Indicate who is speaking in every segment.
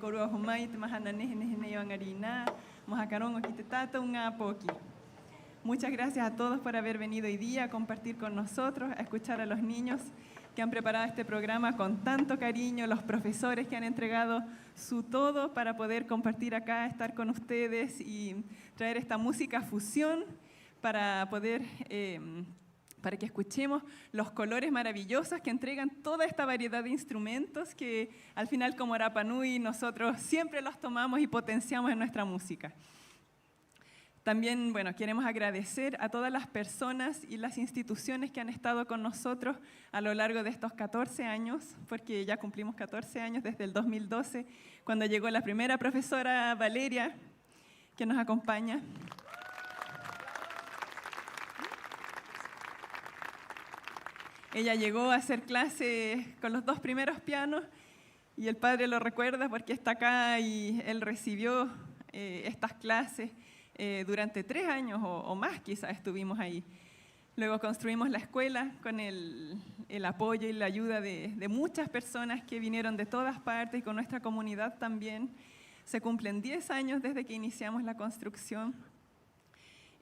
Speaker 1: Korua Humai, Muchas gracias a todos por haber venido hoy día a compartir con nosotros, a escuchar a los niños que han preparado este programa con tanto cariño, los profesores que han entregado su todo para poder compartir acá, estar con ustedes y traer esta música fusión para poder... para que escuchemos los colores maravillosos que entregan toda esta variedad de instrumentos que al final como Rapa Nui nosotros siempre los tomamos y potenciamos en nuestra música. También, bueno, queremos agradecer a todas las personas y las instituciones que han estado con nosotros a lo largo de estos 14 años, porque ya cumplimos 14 años desde el 2012, cuando llegó la primera profesora Valeria, que nos acompaña. Ella llegó a hacer clase con los 2 primeros pianos Y el padre lo recuerda porque está acá y él recibió estas clases durante 3 años o más quizás estuvimos ahí. Luego construimos la escuela con el apoyo y la ayuda de muchas personas que vinieron de todas partes y con nuestra comunidad también. Se cumplen 10 años desde que iniciamos la construcción.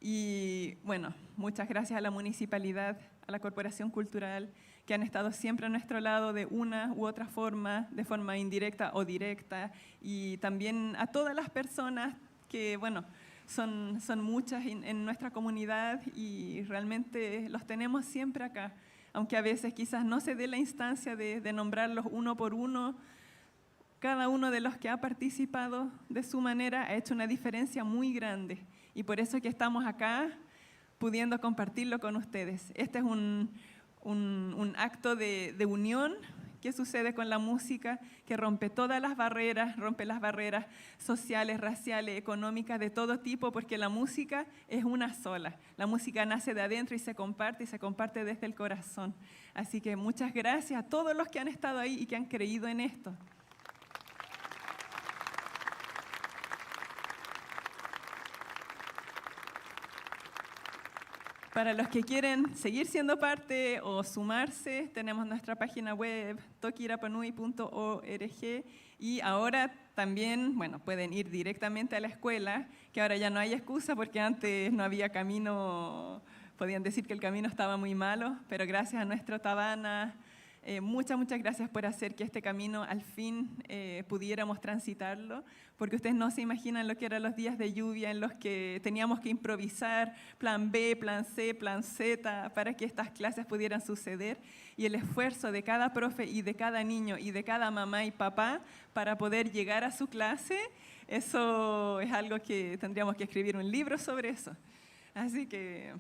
Speaker 1: Y bueno, muchas gracias a la municipalidad, a la Corporación Cultural, que han estado siempre a nuestro lado de una u otra forma, de forma indirecta o directa, y también a todas las personas que, bueno, son muchas en nuestra comunidad y realmente los tenemos siempre acá, aunque a veces quizás no se dé la instancia de nombrarlos uno por uno. Cada uno de los que ha participado de su manera ha hecho una diferencia muy grande y por eso es que estamos acá pudiendo compartirlo con ustedes. Este es un acto de unión que sucede con la música, que rompe todas las barreras, rompe las barreras sociales, raciales, económicas, de todo tipo, porque la música es una sola. La música nace de adentro y se comparte desde el corazón. Así que muchas gracias a todos los que han estado ahí y que han creído en esto. Para los que quieren seguir siendo parte o sumarse, tenemos nuestra página web tokirapanui.org y ahora también, bueno, pueden ir directamente a la escuela, que ahora ya no hay excusa porque antes no había camino, podían decir que el camino estaba muy malo, pero gracias a nuestro Tabana, muchas gracias por hacer que este camino al fin pudiéramos transitarlo, porque ustedes no se imaginan lo que eran los días de lluvia en los que teníamos que improvisar plan B, plan C, plan Z para que estas clases pudieran suceder y el esfuerzo de cada profe y de cada niño y de cada mamá y papá para poder llegar a su clase, eso es algo que tendríamos que escribir un libro sobre eso. Así que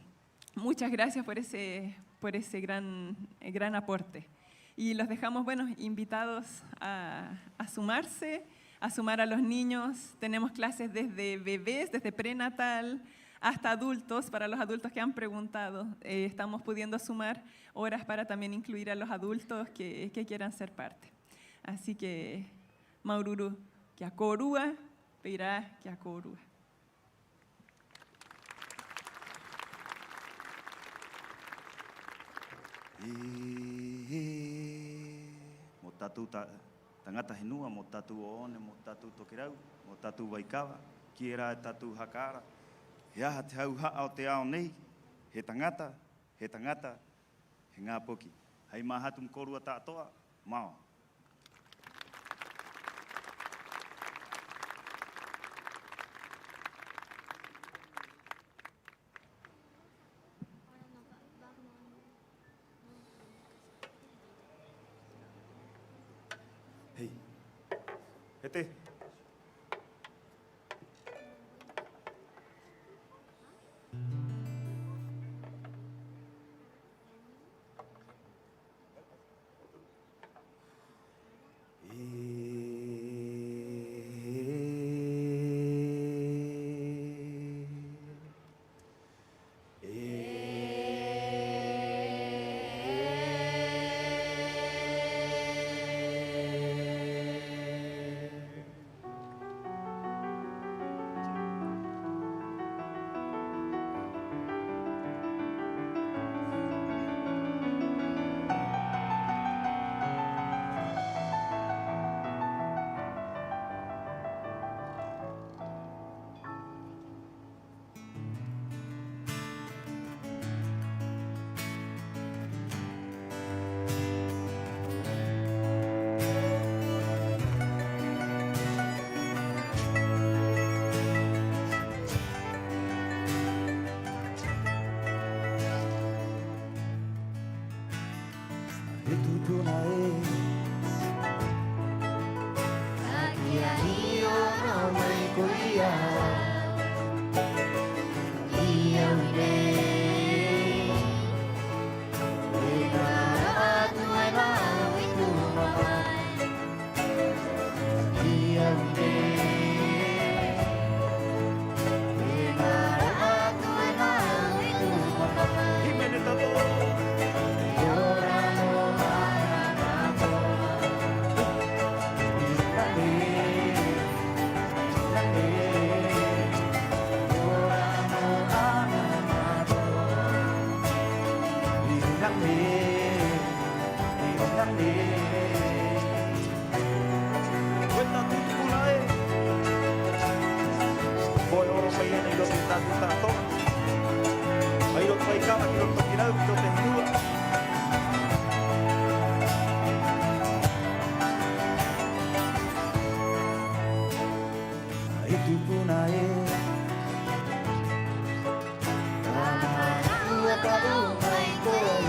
Speaker 1: muchas gracias por ese gran aporte. Y los dejamos, bueno, invitados a sumarse, a sumar a los niños. Tenemos clases desde bebés, desde prenatal, hasta adultos, para los adultos que han preguntado. Estamos pudiendo sumar horas para también incluir a los adultos que quieran ser parte. Así que, Maururu, que akorua, peirá que akorua.
Speaker 2: Mo tatu tangata henua, mo tatu oone, mo tatu tokirau, mo tatu waikawa, ki era tatu hakara. He aha te hau haa o te ao nei, he tangata, he ngā poki. Hei mahatum korua tātoa, mao. Hei, hete. paiena iro te tatu tato. Airo paikama iro tokirau iro te hinua. Itu puna e. Tanah kau mai koyo.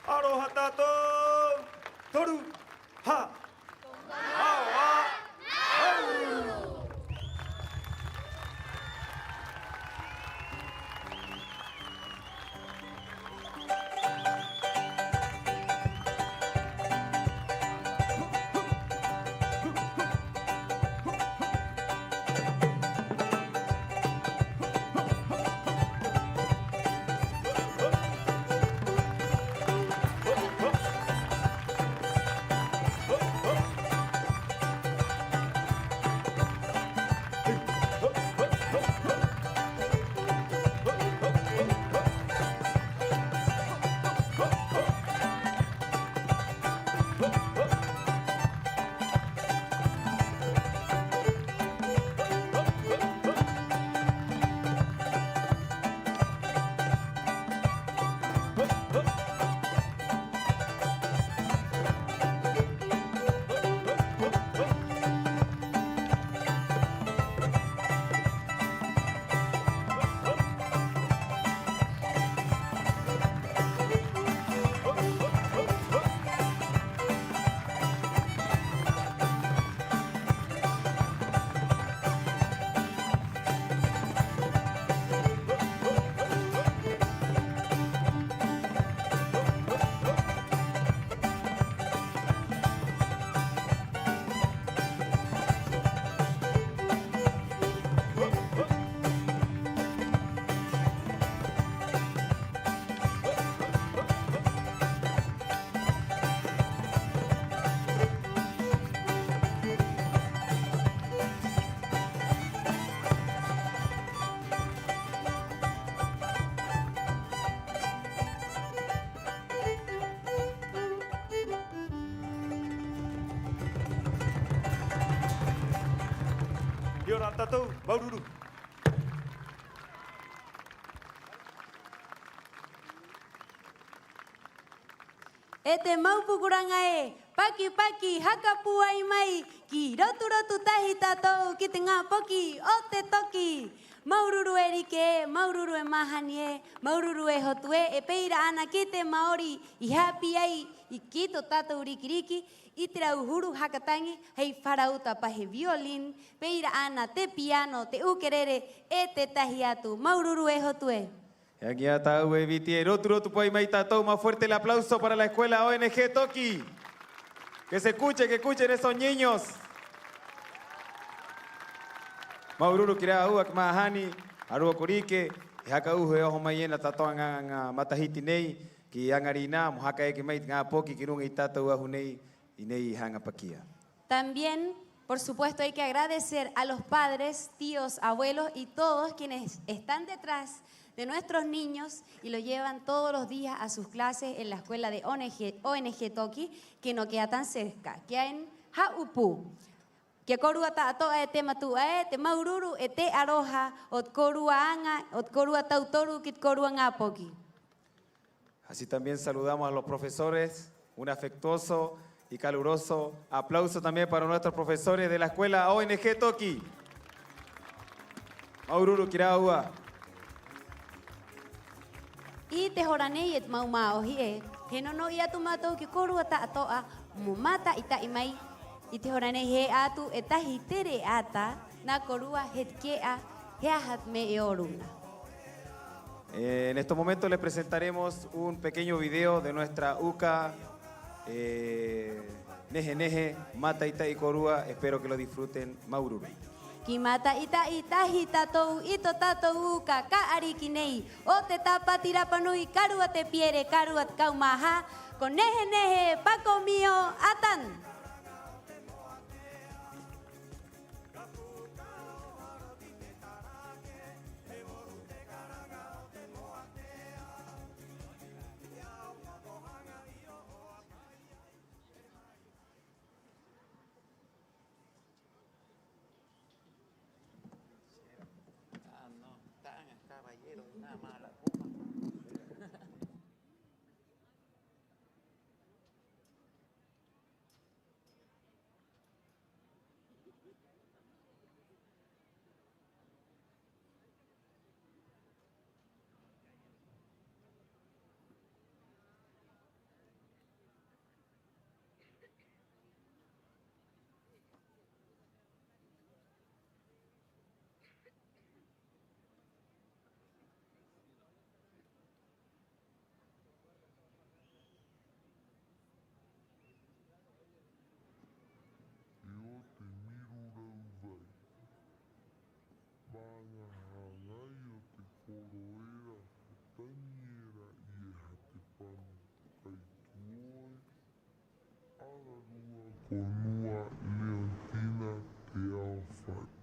Speaker 2: Aroha tatou, toru, ha, awa, au. Kia ora tatou, maururu.
Speaker 3: E te maupukuranga e, paki paki, haka puai mai, ki rotu rotu tahi tatou, ki te ngā poki, o te toki. Maururu e rike, maururu e mahani e, maururu e hotu e peira ana ki te Maori, i hapi ai, i ki to tatou rikiriki, Itira uhuru hakatangi, hei farauta pahe violin, peira ana te piano, te ukerere, e te tahiatu. Maururu e hotue.
Speaker 4: Y aquí está Viti, rotu puede maita todo más fuerte el aplauso para la escuela ONG Toki. Que se escuchen esos niños. Maururu kira uak mahani, arua korike, haka uhe oho mayena tatoanga matahiti nei, ki angarina, mohaka eke mait nga poki kirunga itata uahu nei, inei hanga pakia.
Speaker 3: También, por supuesto, hay que agradecer a los padres, tíos, abuelos y todos quienes están detrás de nuestros niños y los llevan todos los días a sus clases en la escuela de ONG Toki, que no queda tan cerca, que en Haupu. Que korua ta toa e te matua te maururu e te aroha, ot korua anga, ot korua tautoru, kit korua ngapoki.
Speaker 4: Así también saludamos a los profesores, un afectuoso y caluroso aplauso también para nuestros profesores de la escuela ONG Toki. Maururu Kiraua.
Speaker 3: I te horanei et maumao hie, he no ia tu matou ki korua ta atoa, mumata ita imai, i te horanei he atu e tahi tere ata, na korua hetkea, heahat me eoruna.
Speaker 4: En estos momentos les presentaremos un pequeño video de nuestra UCA Neje Neje, Mata Ita y Korua. Espero que lo disfruten. Maururu.
Speaker 3: Ki mata ita itahi tatou ito tatou uka ka ariki nei. O te tapa tirapanui karua te piere karuat kaumaha. Con nehe nehe pako mio atan.
Speaker 5: Konua Leontina Teofati.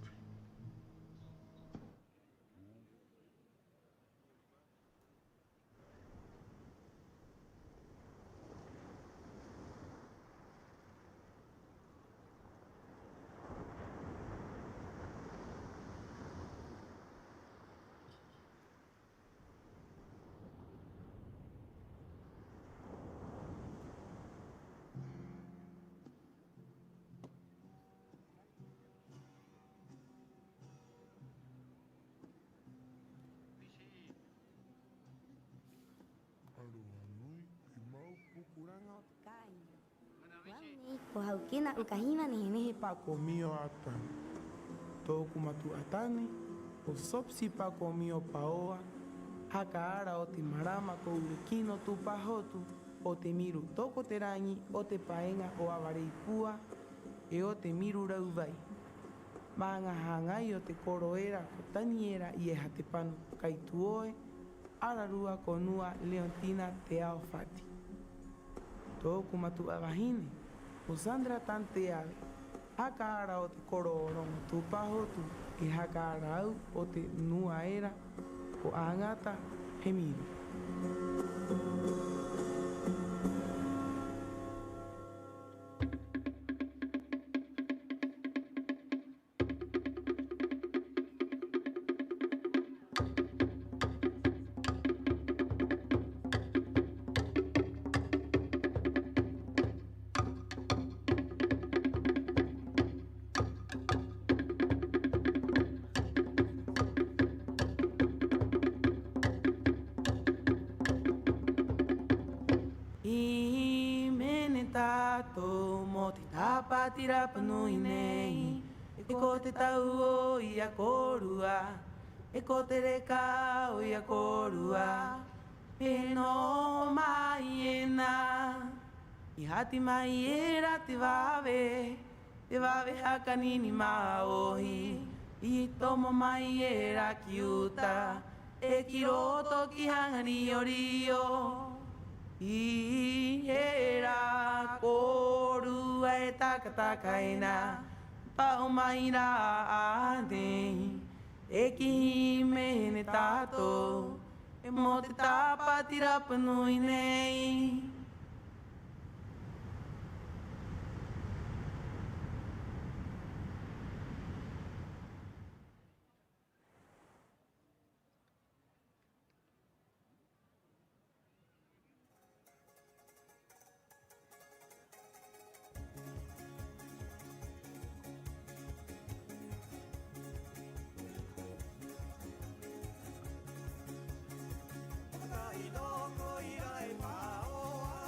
Speaker 6: Kuhaukina ukahima ni
Speaker 5: Pako mio atani. Toku matu atani. O sopsi pako mio paoa. Hakaara o te marama ko urekino tu pahotu. O te miru toko te rangi. O te paenga o awarei pua. E o te miru rauvai. Maanga hangai o te koroera ko taniera i e hate panu. Kaituoe. Ararua konua Leontina Teofati. Toku matu avahine. O Sandra Tanteave, hakaara o te koroorong tupahotu, e hakaara au o te nuaera o angata hemiru. pātira panui nei. E ko te tau o ia korua, e ko te reka o ia korua. E no mai e nā, i hati mai e ra te wawe haka nini maohi. I tomo mai e ra ki uta, e ki roto ki hanga rio rio. I he ra korua e takatakaina, pa o mai ra ane, e ki hime tato, e mo te tāpatira panui nei.
Speaker 7: Ka i loko i ai pāoa,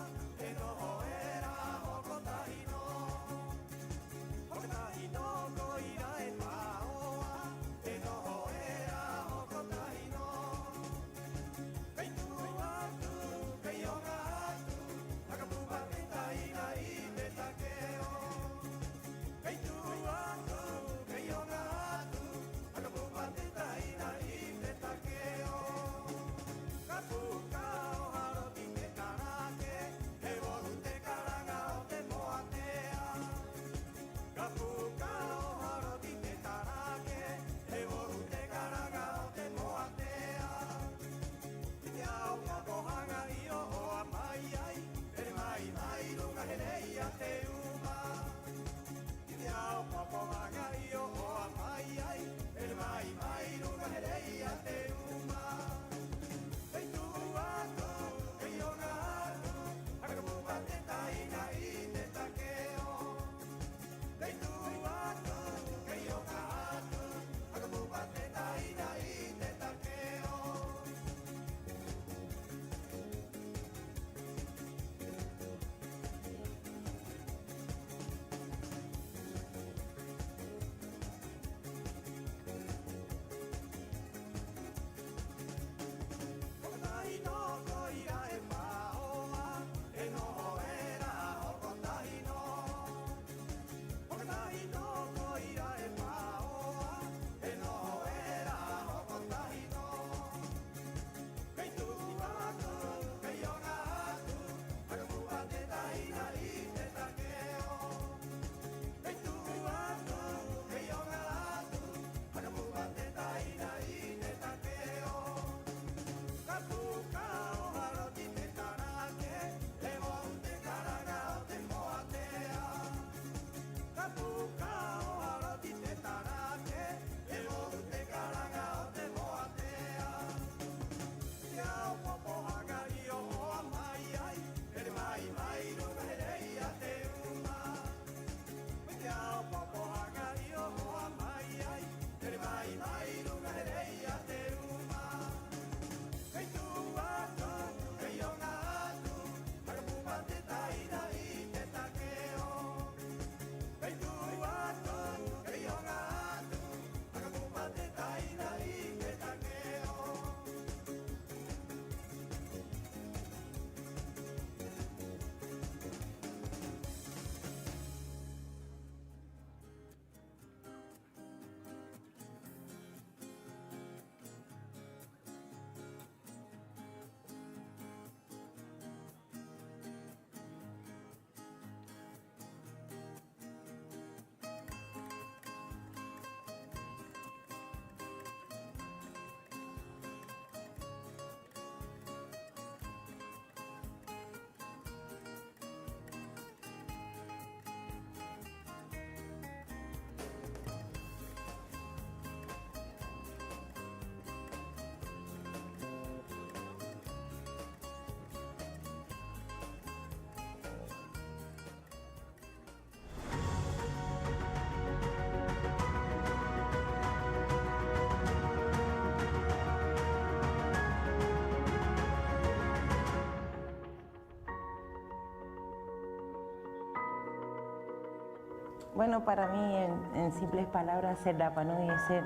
Speaker 7: Bueno, para mí, en simples palabras, ser Rapa Nui es ser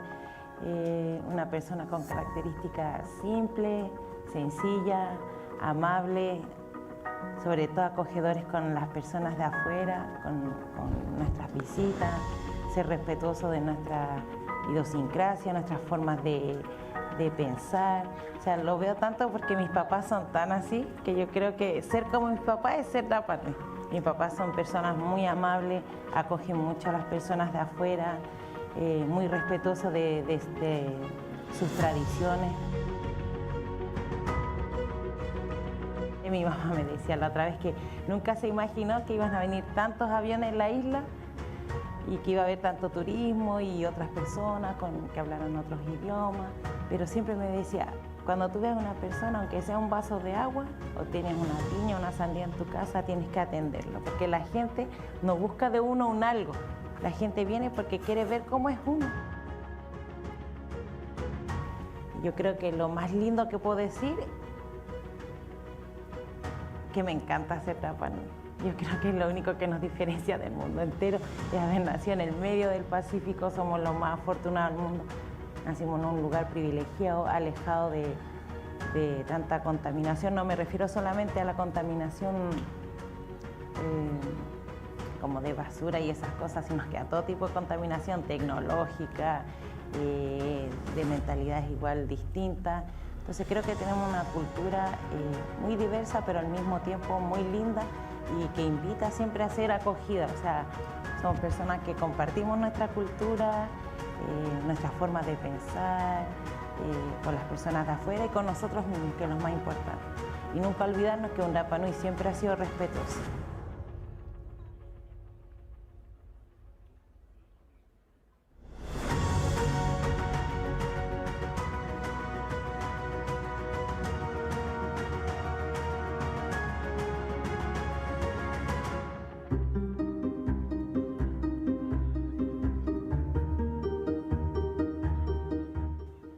Speaker 7: una persona con características simples, sencilla, amable, sobre todo acogedores con las personas de afuera, con nuestras visitas, ser respetuoso de nuestra idiosincrasia, nuestras formas de pensar. O sea, lo veo tanto porque mis papás son tan así que yo creo que ser como mis papás es ser Rapa Nui. Mis papás son personas muy amables, acogen mucho a las personas de afuera, muy respetuosos de sus tradiciones. Mi mamá me decía la otra vez que nunca se imaginó que iban a venir tantos aviones en la isla y que iba a haber tanto turismo y otras personas que hablaran otros idiomas, pero siempre me decía, cuando tú veas a una persona, aunque sea un vaso de agua o tienes una piña, una sandía en tu casa, tienes que atenderlo, porque la gente no busca de uno un algo, la gente viene porque quiere ver cómo es uno. Yo creo que lo más lindo que puedo decir que me encanta ser Rapa Nui. Yo creo que es lo único que nos diferencia del mundo entero, es haber nacido en el medio del Pacífico, somos los más afortunados del mundo. Nacimos en un lugar privilegiado, alejado de tanta contaminación. No me refiero solamente a la contaminación como de basura y esas cosas, sino que a todo tipo de contaminación tecnológica, de mentalidades igual distintas. Entonces creo que tenemos una cultura muy diversa, pero al mismo tiempo muy linda y que invita siempre a ser acogida. O sea, somos personas que compartimos nuestra cultura, nuestra forma de pensar, con las personas de afuera y con nosotros mismos, que es lo más importante. Y nunca olvidarnos que un Rapa Nui siempre ha sido respetuoso.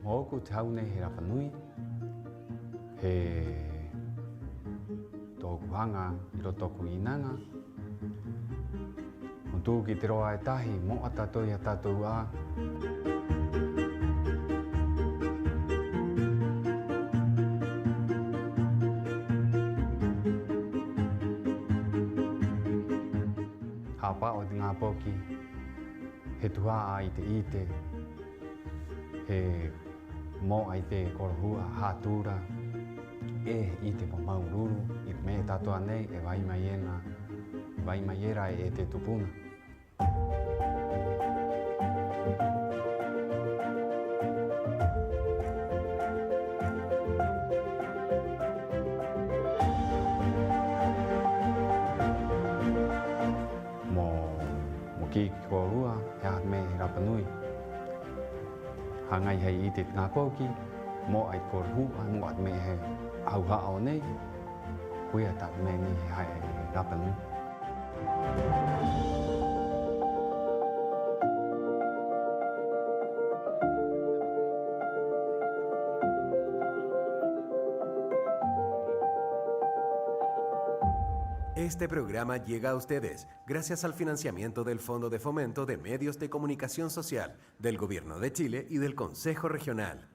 Speaker 8: Moku te hau nei he Rapa Nui, he tōku hanga i roto ku inanga. Un tū ki te roa e tahi, mo a tātou i a tātou a. Hapa o te ngā poki, he tuha a i te ite, he mo ai te korohua, hātūra, i te pamaururu, i me tātua nei e vai mai era e te tupuna. Mo ki korohua, he aha me Rapa Nui. Hangai hei i te ngā poki, mo ai korohua, mo at me he auha au nei, kuia tak me ni hai Rapa Nui.
Speaker 9: Este programa llega a ustedes gracias al financiamiento del Fondo de Fomento de Medios de Comunicación Social del Gobierno de Chile y del Consejo Regional.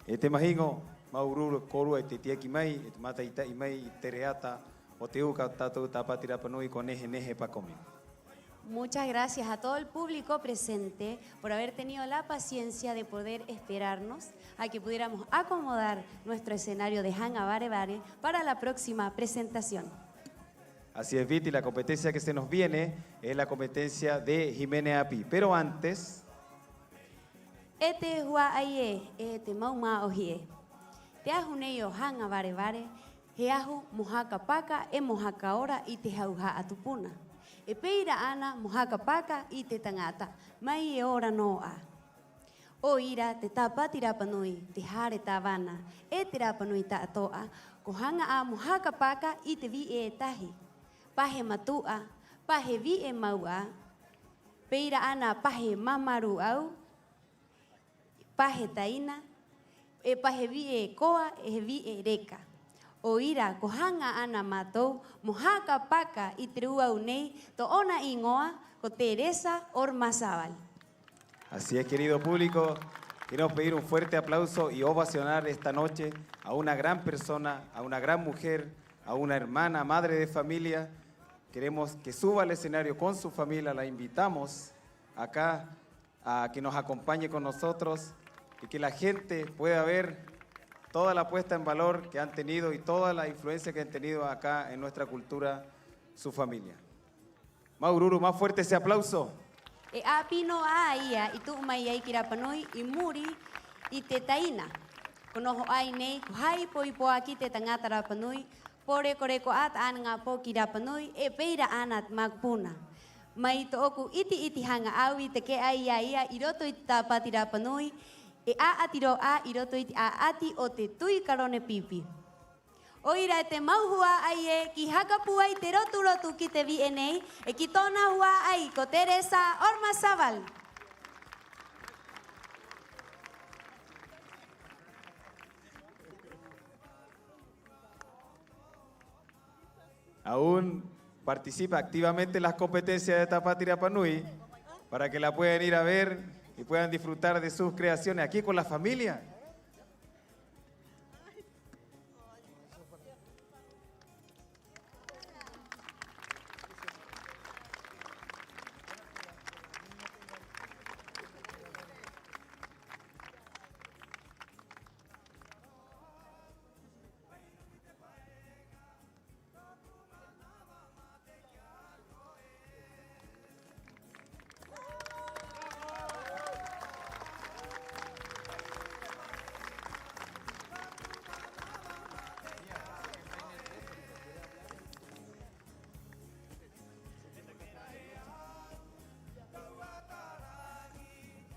Speaker 4: Te mahingo, maururu korua te tiaki mai, te mata ita imai tereata, o te uka tatu tapati Rapanui con neje pa comi.
Speaker 3: Muchas gracias a todo el público presente por haber tenido la paciencia de poder esperarnos a que pudiéramos acomodar nuestro escenario de Hanga Bare Bare para la próxima presentación.
Speaker 4: Así es, Viti, la competencia que se nos viene es la competencia de Jiménez Api. Pero antes...
Speaker 3: Ete hua aie, ete mauma ohie. Te ajuneyo Hanga Bare Bare, he ahu mohaka paka e mohaka ora i te hauha atupuna. E peira ana mohaka paka i te tangata, mai e ora noa. O ira te tāpati Rapanui, te hare tā wana, e te Rapanui tā atoa, ko hanga a mohaka paka i te vi e tahi. Pahe matua, pahe vi e maua, peira ana pahe mamaru au, pahe taina, e pahe vi e koa e vi e reka. O ira, ko hanga ana matou, mohaka paka i te ruau nei, to ona ingoa, ko Teresa Ormazábal.
Speaker 4: Así es, querido público, queremos pedir un fuerte aplauso y ovacionar esta noche a una gran persona, a una gran mujer, a una hermana, madre de familia. Queremos que suba al escenario con su familia, la invitamos acá a que nos acompañe con nosotros y que la gente pueda ver toda la puesta en valor que han tenido y toda la influencia que han tenido acá en nuestra cultura, su familia. Maururu, más fuerte ese aplauso.
Speaker 3: E apino a ia, i tu mai ai ki Rapanui, i muri, i te taina. Konoho ai nei, ko hai po i po aki te tangata Rapanui, pore kore ko at ana ngā po ki Rapanui, e peira ana magpuna. Mai to oku iti hanga awi te ke ai ia, i roto i te tāpati Rapanui, e a atiro a i roto i te a ati o te tui karone pipi. O ira e te mauhua ai e ki hakapu ai te rotu ki te VNA e ki tōna hua ai ko Teresa Ormazábal.
Speaker 4: Aún participa activamente en las competencias de Tapati Rapanui para que la puedan ir a ver y puedan disfrutar de sus creaciones aquí con la familia.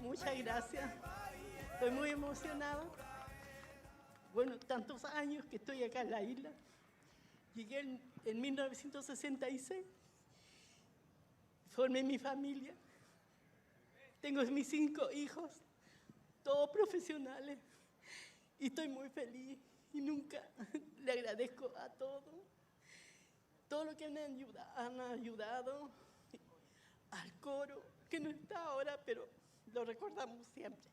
Speaker 10: Muchas gracias. Estoy muy emocionada. Bueno, tantos años que estoy acá en la isla. Llegué en 1966. Formé mi familia. Tengo mis 5 hijos, todos profesionales. Y estoy muy feliz y nunca le agradezco a todos. Todo lo que han ayudado al coro, que no está ahora, pero lo recordamos siempre.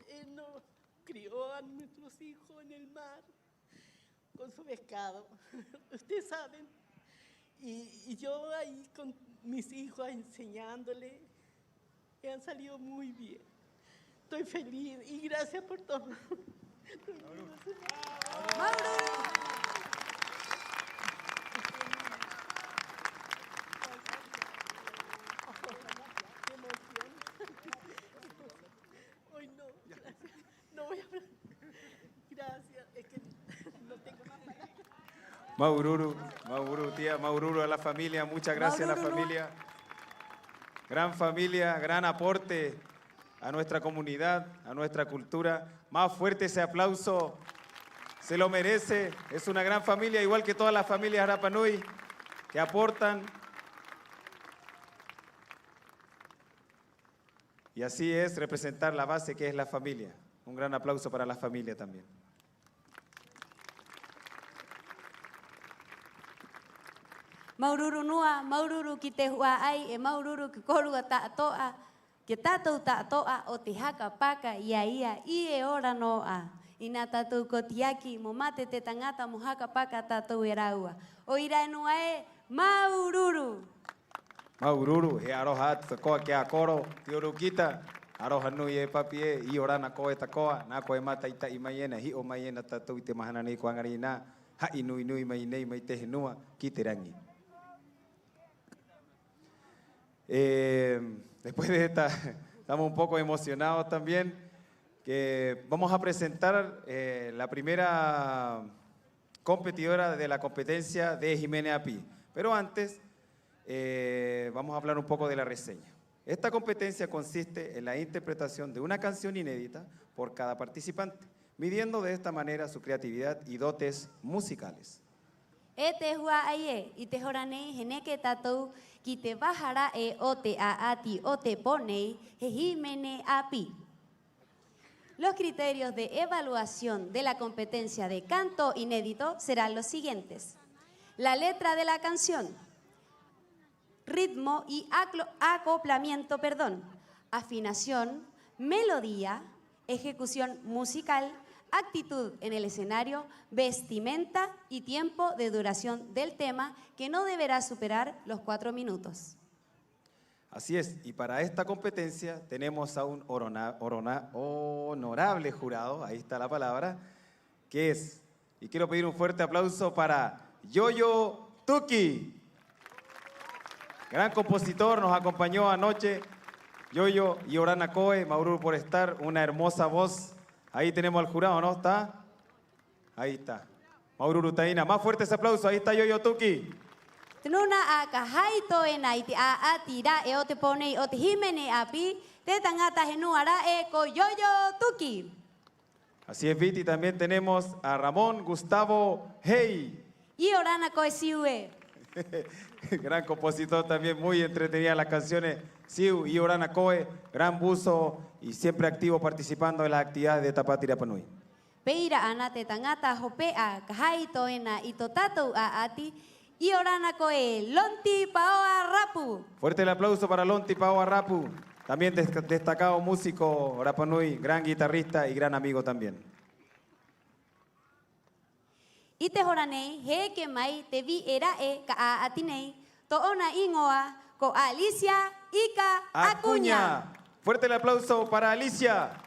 Speaker 10: Él nos crió a nuestros hijos en el mar con su pescado. Ustedes saben. Y yo ahí con mis hijos enseñándoles, y han salido muy bien. Estoy feliz y gracias por todo. Hoy no, gracias. No voy a hablar. Gracias, es que no tengo más palabras.
Speaker 4: Maururu, tía, Maururu a la familia, muchas gracias a la familia. Gran familia, gran aporte a nuestra comunidad, a nuestra cultura. Más fuerte ese aplauso, se lo merece. Es una gran familia, igual que todas las familias de Rapanui, que aportan. Y así es representar la base que es la familia. Un gran aplauso para la familia también.
Speaker 3: Maururu nua, maururu ki te hua ai, e maururu ki korua ta atoa, ke tātou tātoa o te haka paka ia ia i e ora noa. I nā tātou kotiaki mo mate te tangata mo haka paka tātou e raua. O ira enua e Maururu.
Speaker 4: Maururu, he aroha atu koa ke a koro, te uru kita, aroha nui e papi e, i orana koe ta koa, nā koe mata i ta i mai ena, hi o mai ena tātou i te mahana nei ko angari nā, hai nui nui mai nei mai te henua ki te rangi. Después de esta, estamos un poco emocionados también, que vamos a presentar la primera competidora de la competencia de Jiménez Api. Pero antes, vamos a hablar un poco de la reseña. Esta competencia consiste en la interpretación de una canción inédita por cada participante, midiendo de esta manera su creatividad y dotes musicales.
Speaker 3: E te hua ai e, i te hora nei he neke tātou ki te wahara e o te aati o te ponei he Himene Api. Los criterios de evaluación de la competencia de canto inédito serán los siguientes. La letra de la canción, ritmo y acoplamiento, afinación, melodía, ejecución musical, actitud en el escenario, vestimenta y tiempo de duración del tema que no deberá superar los 4 minutos.
Speaker 4: Así es, y para esta competencia tenemos a un honorable jurado, ahí está la palabra, que es, y quiero pedir un fuerte aplauso para Yoyo Tuki. Gran compositor, nos acompañó anoche, Yoyo y Orana Koe, Maururu por estar, una hermosa voz. Ahí tenemos al jurado, ¿no? ¿Está? Ahí está. Maururu Taina, más fuerte ese aplauso, ahí está Yoyo Tuki.
Speaker 3: Tenuna a kahaito e nai te a tira e o te ponei o te Himene Api, te tangata henuara e ko Yoyo Tuki.
Speaker 4: Así es, Viti, también tenemos a Ramón Gustavo Hey.
Speaker 3: Y Orana Koe Siue.
Speaker 4: Gran compositor también, muy entretenida las canciones. Siu y Orana Koe, gran buzo y siempre activo participando en las actividades de Tapati Rapanui.
Speaker 3: Peira ana te tangata hope a kahaito e na i to tatou a ati, y Orana Koe Lonti Paoa Rapu.
Speaker 4: Fuerte el aplauso para Lonti Paoa Rapu, también destacado músico Rapanui, gran guitarrista y gran amigo también.
Speaker 3: I te hora nei, he ke mai te vi era e ka a ati nei, to ona ingoa ko Alicia Ika Acuña.
Speaker 4: Fuerte el aplauso para Alicia.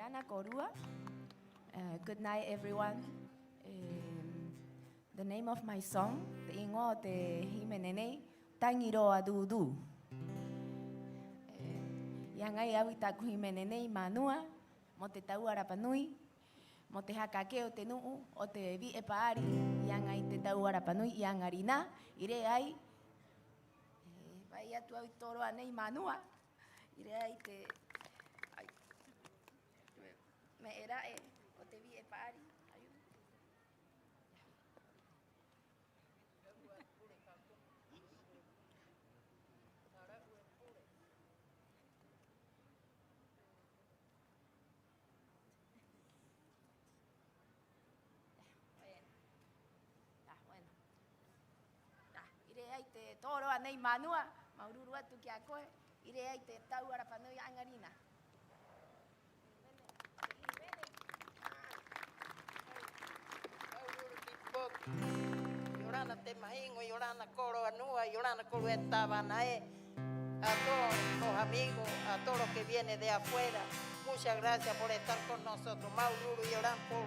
Speaker 11: Irana Korua. Good night, everyone. The name of my song, Te Ingo Te Himenenei, Tangiro Adudu. Yangai awita ku himenenei manua, mo te tau arapanui, mo te hakake o te nuu, o te vi e paari, yangai te tau arapanui, yangarina, ire ai, vai atu au toro anei manua, ire ai te, ai, me era e, o te vi e paari, te toro anei manua, maururu atu ki a koe, ire ai te tau arapanui angarina.
Speaker 12: Yorana te mahingo, Yorana coro anua, Yorana coro etabanae, a todos los amigos, a todos los que vienen de afuera, muchas gracias por estar con nosotros. Maururu y Yorán por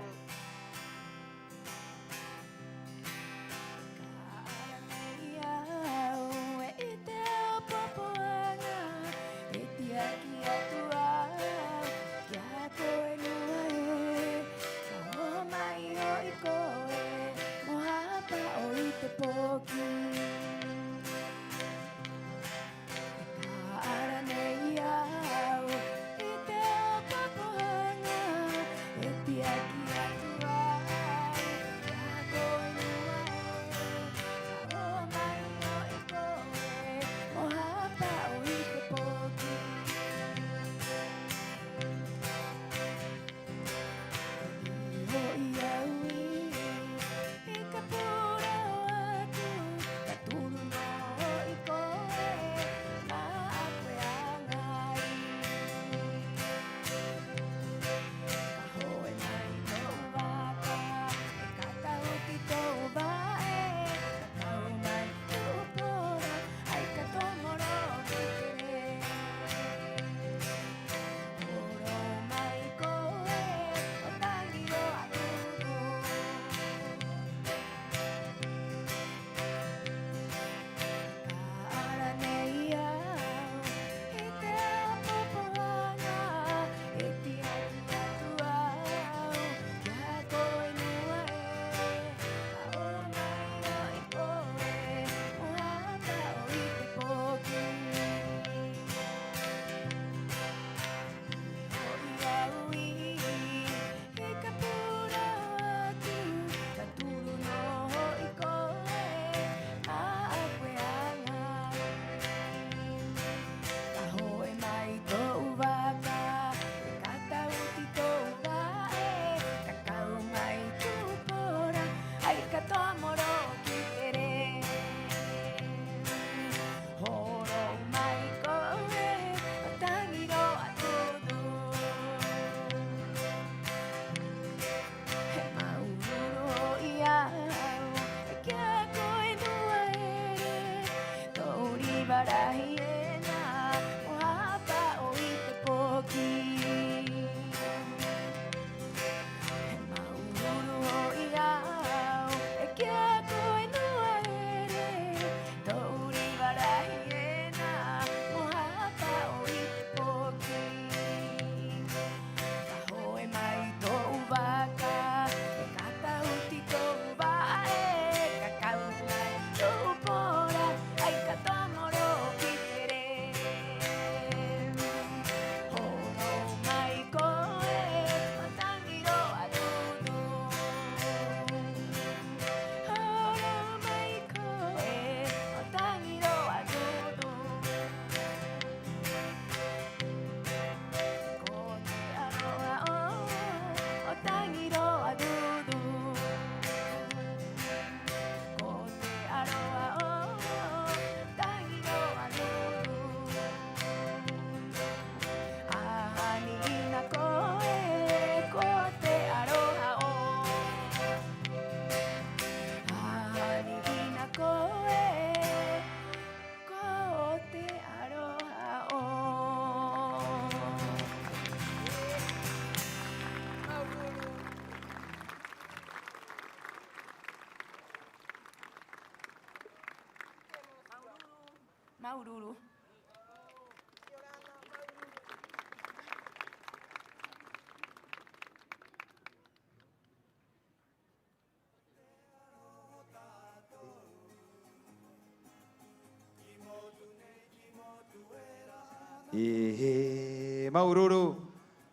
Speaker 4: Y Maururu.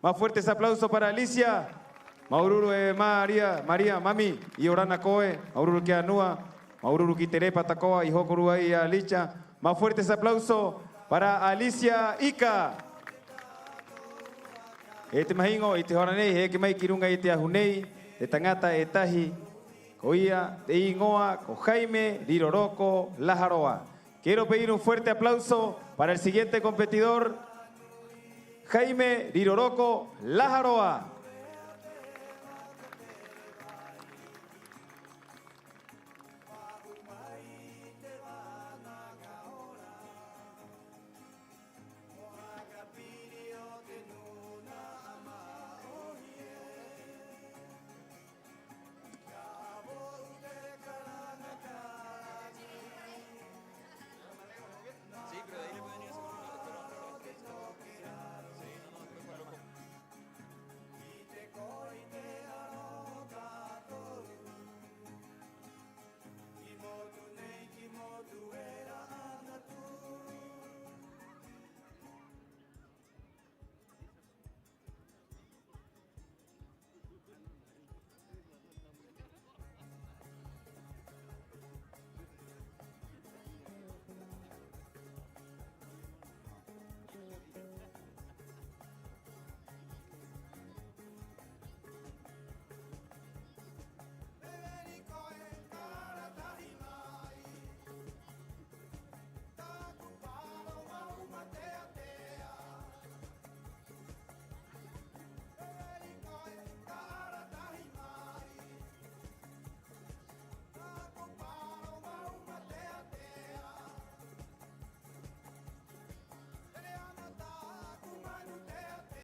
Speaker 4: Más fuertes aplausos para Alicia. Maururu María, mami. Y Orana Coe. Maururu Kianua. Maururu Kiterepa Tacoa. Y Jokorua y Alicia. Más fuertes aplausos para Alicia Ica. Este mahingo, este horanei, que mai kirunga este ajunei, de tangata etaji, coía, de Ingoa, con Jaime, Riroroco, Lajaroa. Quiero pedir un fuerte aplauso para el siguiente competidor, Jaime Riroroco Lajaroa.